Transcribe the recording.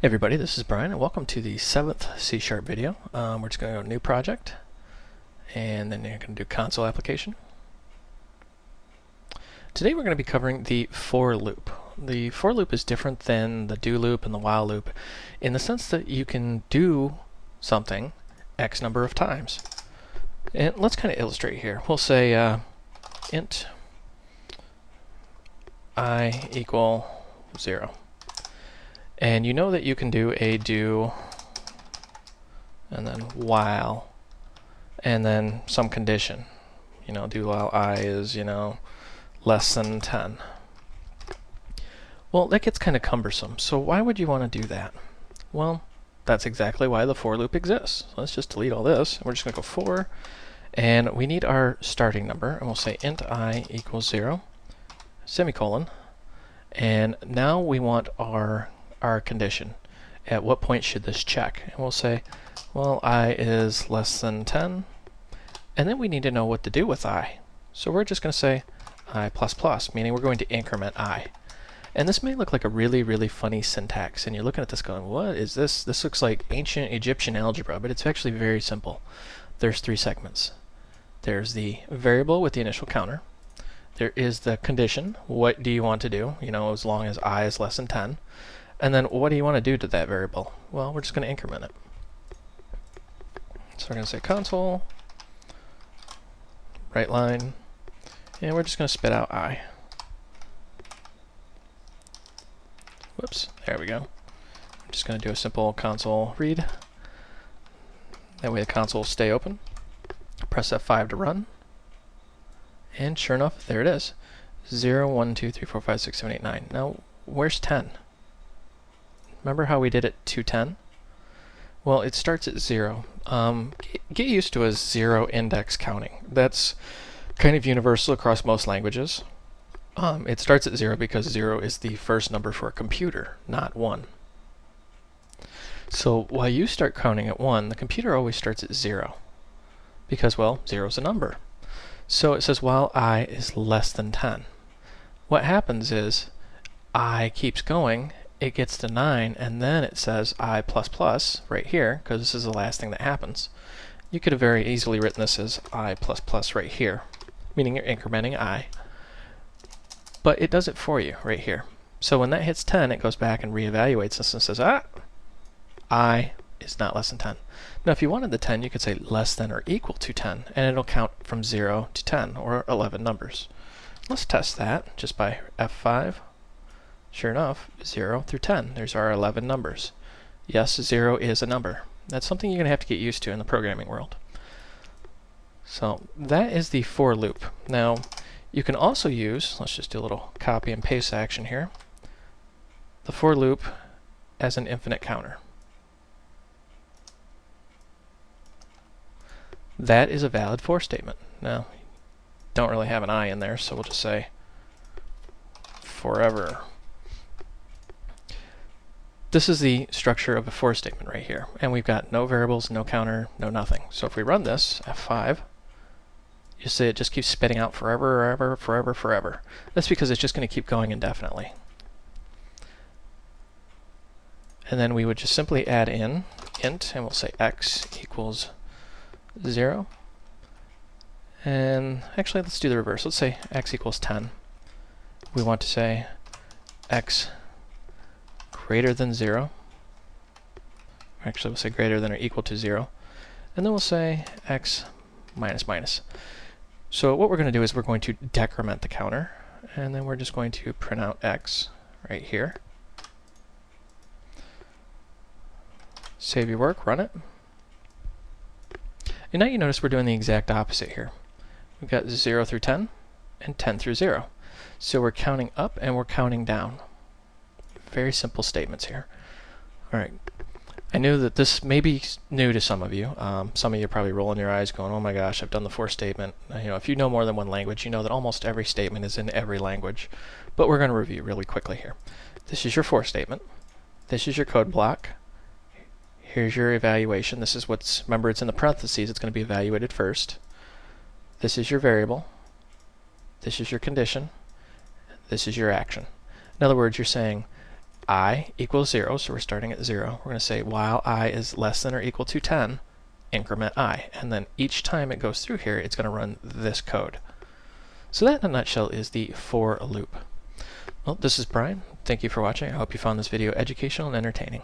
Hey everybody, this is Brian and welcome to the 7th C# video. We're just going to go to new project and then you're going to do console application. Today we're going to be covering the for loop. The for loop is different than the do loop and the while loop in the sense that you can do something X number of times. And let's kind of illustrate here. We'll say int I equal 0. And you know that you can do a do and then while and then some condition. Do while I is, less than 10. Well, that gets kind of cumbersome. So why would you want to do that? Well, that's exactly why the for loop exists. So let's just delete all this. We're just going to go for, and we need our starting number, and we'll say int I equals 0, semicolon, and now we want our condition. At what point should this check? And we'll say, well, I is less than 10, and then we need to know what to do with I. So we're just going to say I++, meaning we're going to increment I. And this may look like a really funny syntax, and you're looking at this going, what is this? This looks like ancient Egyptian algebra, but it's actually very simple. There's 3 segments. There's the variable with the initial counter. There is the condition. What do you want to do? As long as I is less than 10. And then what do you want to do to that variable? Well, we're just going to increment it. So we're going to say console, right line, and we're just going to spit out I. Whoops, there we go. I'm just going to do a simple console read. That way the console will stay open. Press F5 to run. And sure enough, there it is. 0, 1, 2, 3, 4, 5, 6, 7, 8, 9. Now, where's 10? Remember how we did it to 10? Well, it starts at 0. Get used to a 0 index counting. That's kind of universal across most languages. It starts at 0 because 0 is the first number for a computer, not 1. So while you start counting at 1, the computer always starts at 0. Because, well, 0 is a number. So it says while I is less than 10. What happens is I keeps going, it gets to 9, and then it says I++ right here, because this is the last thing that happens. You could have very easily written this as I++ right here, meaning you're incrementing I. But it does it for you right here. So when that hits 10, it goes back and reevaluates this and says, I is not less than 10. Now if you wanted the 10, you could say less than or equal to 10, and it'll count from 0 to 10, or 11 numbers. Let's test that just by F5. Sure enough, 0 through 10. There's our 11 numbers. Yes, 0 is a number. That's something you're going to have to get used to in the programming world. So that is the for loop. Now, you can also use, let's just do a little copy and paste action here, the for loop as an infinite counter. That is a valid for statement. Now, don't really have an I in there, so we'll just say forever. This is the structure of a for statement right here. And we've got no variables, no counter, no nothing. So if we run this, F5, you see it just keeps spitting out forever, forever. That's because it's just going to keep going indefinitely. And then we would just simply add in int, and we'll say x equals 0. And actually, let's do the reverse. Let's say x equals 10. We want to say x greater than 0. Actually, we'll say greater than or equal to 0. And then we'll say x minus minus. So what we're going to do is we're going to decrement the counter, and then we're just going to print out x right here. Save your work, run it. And now you notice we're doing the exact opposite here. We've got 0 through 10 and 10 through 0. So we're counting up and we're counting down. Very simple statements here. Alright, I knew that this may be new to some of you. Some of you are probably rolling your eyes going, oh my gosh, I've done the for statement. If you know more than one language, you know that almost every statement is in every language. But we're going to review really quickly here. This is your for statement. This is your code block. Here's your evaluation. This is remember it's in the parentheses, it's going to be evaluated first. This is your variable. This is your condition. This is your action. In other words, you're saying I equals 0, so we're starting at 0. We're going to say while I is less than or equal to 10, increment I. And then each time it goes through here, it's going to run this code. So that in a nutshell is the for loop. Well, this is Brian. Thank you for watching. I hope you found this video educational and entertaining.